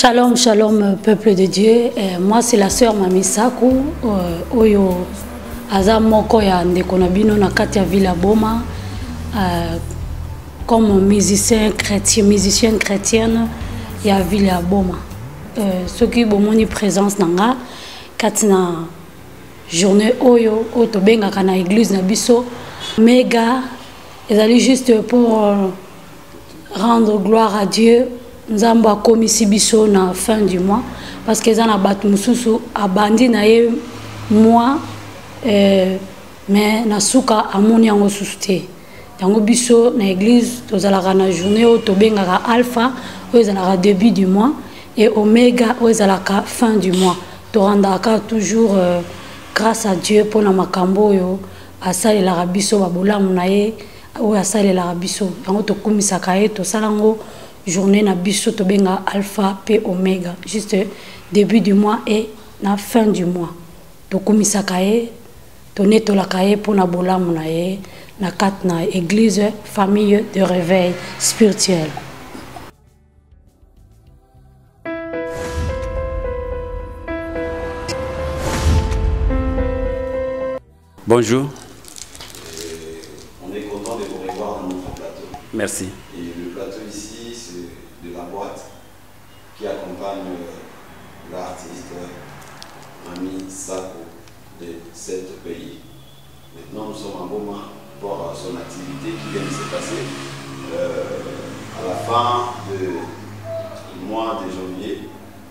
Shalom, shalom, peuple de Dieu. Moi, c'est la sœur Mami Sakou. Oyo Azamoko ya Ndekonabino na Katia Villa Boma. Comme musicienne chrétienne, ya Villa Boma. Ce qui est présence nanga katina journée Oyo, Otobenga kana église na biso. Méga, ils allaient juste pour rendre gloire à Dieu. Nous avons commis biso na fin du mois parce que na bat mususu abandi na ye mois mais na suka amoni yango susute yango biso na église tozalaka na journée o tobengaka alpha o ezalaka début du mois et oméga o ezalaka fin du mois to rendaka toujours grâce à Dieu pour na makambo yo asalelaka biso babolamu na ye o asalelaka biso yango tokumisaka ye tosalango journée na biso to benga alpha p oméga juste début du mois et na fin du mois to komisaka ye to netolaka ye pour na bolamu na ye na kat na église famille de réveil spirituel. Bonjour. On est content de vous revoir dans notre plateau. Merci. Et le plateau ici, c'est de la boîte qui accompagne l'artiste Mami Sakou de 7 pays. Maintenant, nous sommes en Boma pour son activité qui vient de se passer à la fin du mois de janvier,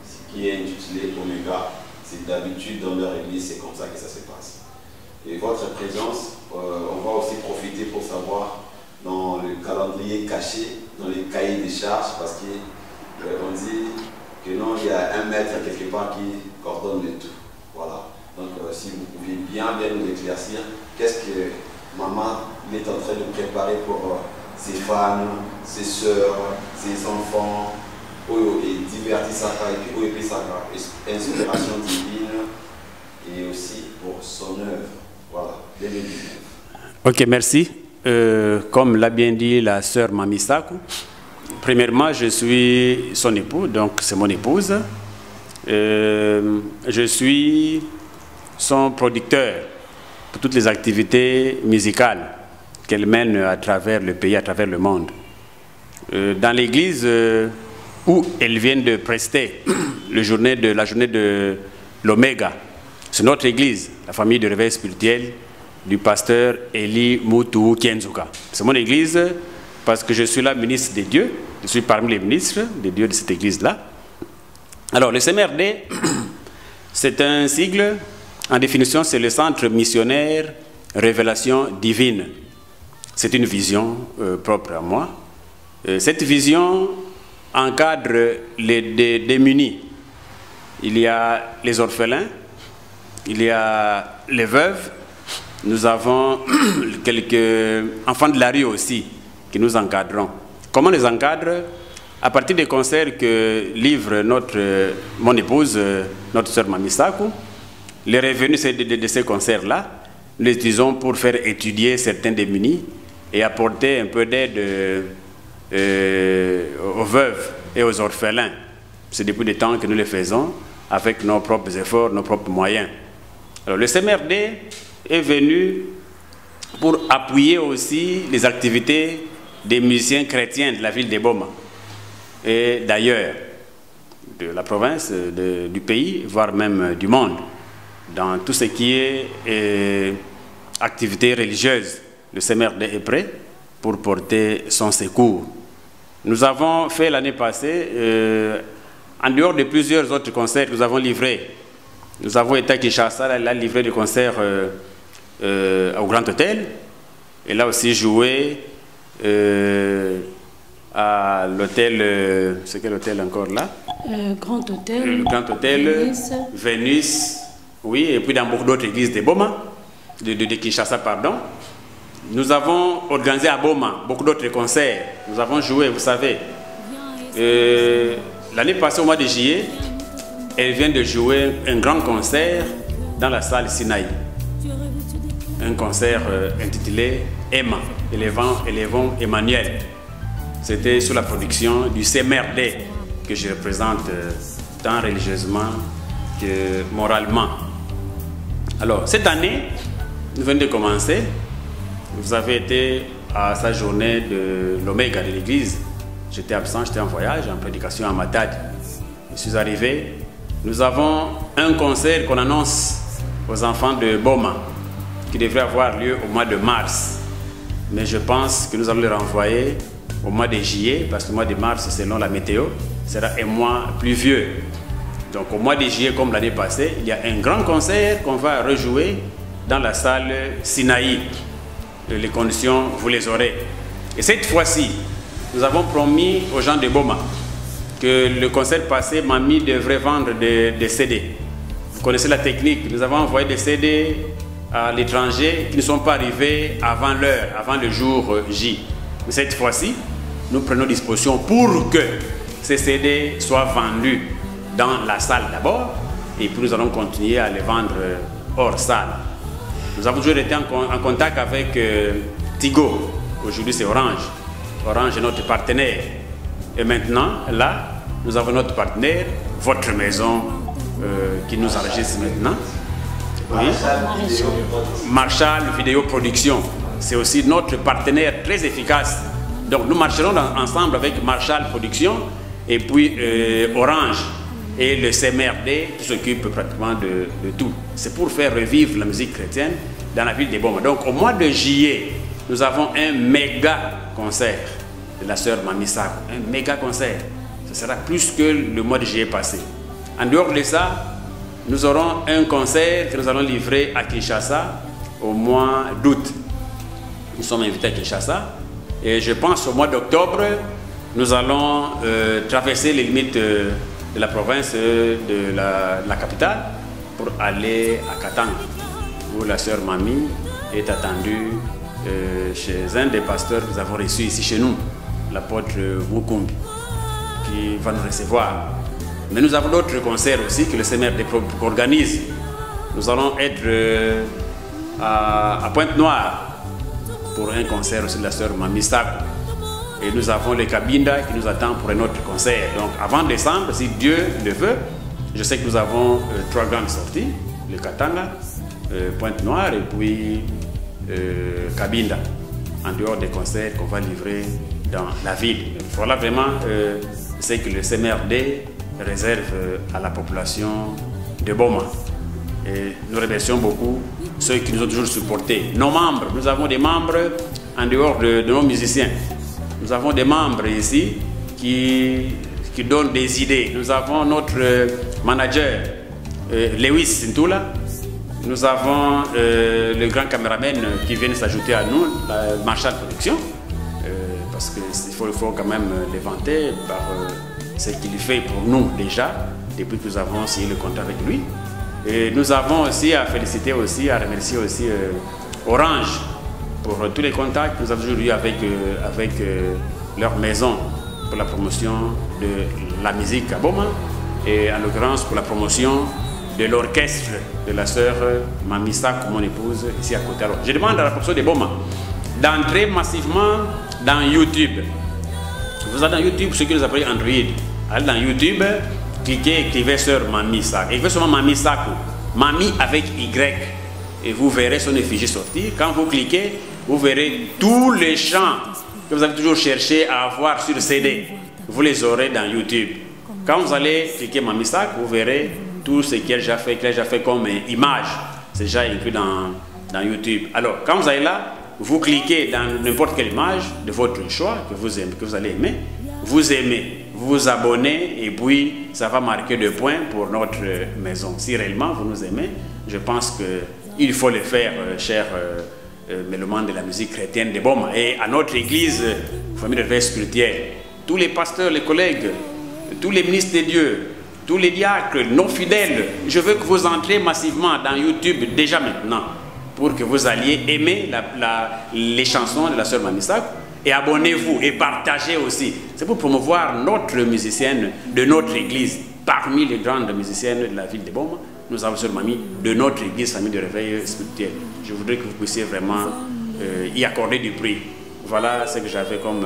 ce qui est intitulé Oméga. C'est d'habitude dans leur église, c'est comme ça que ça se passe. Et votre présence, on va aussi profiter pour savoir dans le calendrier caché, dans les cahiers des charges, parce qu'on dit que non, il y a un maître quelque part qui coordonne le tout. Voilà. Donc si vous pouviez bien nous éclaircir, qu'est-ce que maman est en train de préparer pour ses fans, ses soeurs, ses enfants, et divertir sa et puis sa inspiration divine, et aussi pour son œuvre. Voilà, 2019. Ok, merci. Comme l'a bien dit la sœur Mami Sakou, premièrement, je suis son époux, donc c'est mon épouse. Je suis son producteur pour toutes les activités musicales qu'elle mène à travers le pays, à travers le monde. Dans l'église où elle vient de prester la journée de l'Oméga, c'est notre église, la famille de réveil spirituel du pasteur Eli Moutou Kienzuka. C'est mon église parce que je suis là ministre des dieux, je suis parmi les ministres des dieux de cette église-là. Alors le CMRD, c'est un sigle, en définition c'est le Centre Missionnaire Révélation Divine. C'est une vision propre à moi. Cette vision encadre les démunis. Il y a les orphelins, il y a les veuves, nous avons quelques enfants de la rue aussi que nous encadrons. Comment les encadre? À partir des concerts que livre mon épouse, notre sœur Mami Sakou, les revenus de ces concerts-là, nous les utilisons pour faire étudier certains démunis et apporter un peu d'aide aux veuves et aux orphelins. C'est depuis des temps que nous le faisons avec nos propres efforts, nos propres moyens. Alors, le CMRD est venu pour appuyer aussi les activités des musiciens chrétiens de la ville de Boma et d'ailleurs de la province, du pays, voire même du monde, dans tout ce qui est activité religieuse. Le CMRD est prêt pour porter son secours. Nous avons fait l'année passée, en dehors de plusieurs autres concerts que nous avons livrés, nous avons été à Kinshasa, là, livré des concerts au Grand Hôtel, et là aussi joué à l'hôtel, c'est quel hôtel encore là? Grand Hôtel. Le Grand Hôtel, Vénus, oui, et puis dans beaucoup d'autres églises de Boma, de Kinshasa, pardon. Nous avons organisé à Boma beaucoup d'autres concerts. Nous avons joué, vous savez. L'année passée, au mois de juillet, elle vient de jouer un grand concert dans la salle Sinaï. Un concert intitulé Emma, élevons Emmanuel. C'était sous la production du CMRD. que je représente tant religieusement que moralement. Alors, cette année, nous venons de commencer. Vous avez été à sa journée de l'Oméga de l'église. J'étais absent, j'étais en voyage, en prédication à Matadi. Je suis arrivé. Nous avons un concert qu'on annonce aux enfants de Boma, qui devrait avoir lieu au mois de mars. Mais je pense que nous allons le renvoyer au mois de juillet, parce que le mois de mars, selon la météo, sera un mois pluvieux. Donc au mois de juillet, comme l'année passée, il y a un grand concert qu'on va rejouer dans la salle Sinaï. Les conditions, vous les aurez. Et cette fois-ci, nous avons promis aux gens de Boma que le concert passé, Mamie devrait vendre des CD. Vous connaissez la technique. Nous avons envoyé des CD à l'étranger qui ne sont pas arrivés avant l'heure, avant le jour J. Mais cette fois-ci, nous prenons disposition pour que ces CD soient vendus dans la salle d'abord, et puis nous allons continuer à les vendre hors salle. Nous avons toujours été en contact avec Tigo. Aujourd'hui, c'est Orange. Orange est notre partenaire. Et maintenant, là, nous avons notre partenaire, votre maison, qui nous enregistre maintenant. Oui. Marshall Vidéo Production. C'est aussi notre partenaire très efficace. Donc, nous marcherons ensemble avec Marshall Production et puis Orange et le CMRD qui s'occupe pratiquement de tout. C'est pour faire revivre la musique chrétienne dans la ville de Boma. Donc, au mois de juillet, nous avons un méga concert de la sœur Mamie Sako. Un méga concert. Ce sera plus que le mois de juillet passé. En dehors de ça, nous aurons un concert que nous allons livrer à Kinshasa au mois d'août. Nous sommes invités à Kinshasa. Et je pense au mois d'octobre, nous allons traverser les limites de la province de la capitale pour aller à Katanga, où la sœur Mamie est attendue chez un des pasteurs que nous avons reçus ici chez nous, l'apôtre Mukumbi, qui va nous recevoir. Mais nous avons d'autres concerts aussi que le CMRD organise. Nous allons être à Pointe-Noire pour un concert aussi de la sœur Mamie Sako. Et nous avons le Kabinda qui nous attend pour un autre concert. Donc avant décembre, si Dieu le veut, je sais que nous avons 3 grandes sorties, le Katanga, Pointe-Noire et puis Kabinda, en dehors des concerts qu'on va livrer dans la ville. Voilà vraiment ce que le CMRD réserve à la population de Boma. Et nous remercions beaucoup ceux qui nous ont toujours supportés. Nos membres, nous avons des membres en dehors de nos musiciens. Nous avons des membres ici qui donnent des idées. Nous avons notre manager, Lewis Ntula. Nous avons le grand caméraman qui vient s'ajouter à nous, la Marshall Production. Parce qu'il faut quand même les vanter par ce qu'il fait pour nous déjà, depuis que nous avons signé le contrat avec lui. Et nous avons aussi à féliciter aussi, à remercier aussi Orange pour tous les contacts que nous avons eu avec leur maison pour la promotion de la musique à Boma et en l'occurrence pour la promotion de l'orchestre de la sœur Mamie Sako, mon épouse, ici à côté. Alors, je demande à la promotion de Boma d'entrer massivement dans YouTube. Vous êtes dans YouTube, ceux qui nous appellent Android. Allez dans YouTube, cliquez, écrivez sœur Mamie Sako. Écrivez seulement Mamie Sako. Mamie avec Y. Et vous verrez son effigie sortir. Quand vous cliquez, vous verrez tous les chants que vous avez toujours cherché à avoir sur CD. Vous les aurez dans YouTube. Quand vous allez cliquer Mamie Sako, vous verrez tout ce qu'elle a fait comme image. C'est déjà inclus dans YouTube. Alors, quand vous allez là, vous cliquez dans n'importe quelle image de votre choix que vous allez aimer. Vous aimez, vous vous abonnez et puis ça va marquer 2 points pour notre maison. Si réellement vous nous aimez, je pense qu'il faut le faire, cher mélomanes de la musique chrétienne de Boma. Et à notre église, famille de réveil spirituel, tous les pasteurs, les collègues, tous les ministres de Dieu, tous les diacres, nos fidèles, je veux que vous entrez massivement dans YouTube déjà maintenant pour que vous alliez aimer les chansons de la sœur Mamie Sako et abonnez-vous et partagez aussi. C'est pour promouvoir notre musicienne de notre église. Parmi les grandes musiciennes de la ville de Boma, nous avons sœur Mamie de notre église, famille de réveil spirituel. Je voudrais que vous puissiez vraiment y accorder du prix. Voilà ce que j'avais comme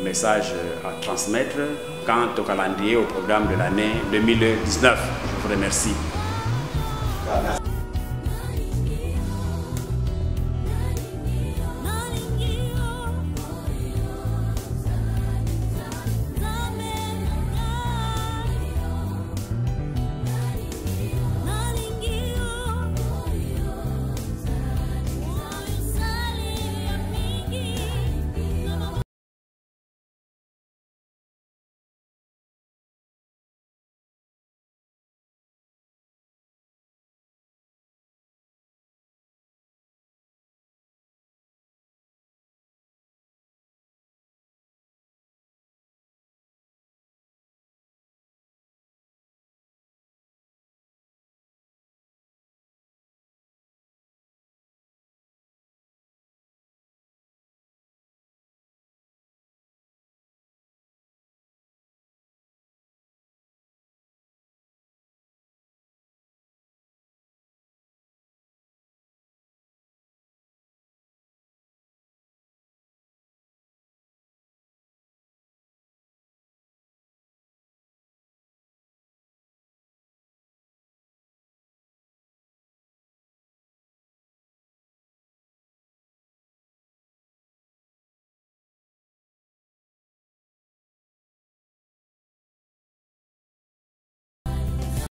message à transmettre quant au calendrier, au programme de l'année 2019. Je vous remercie. Merci.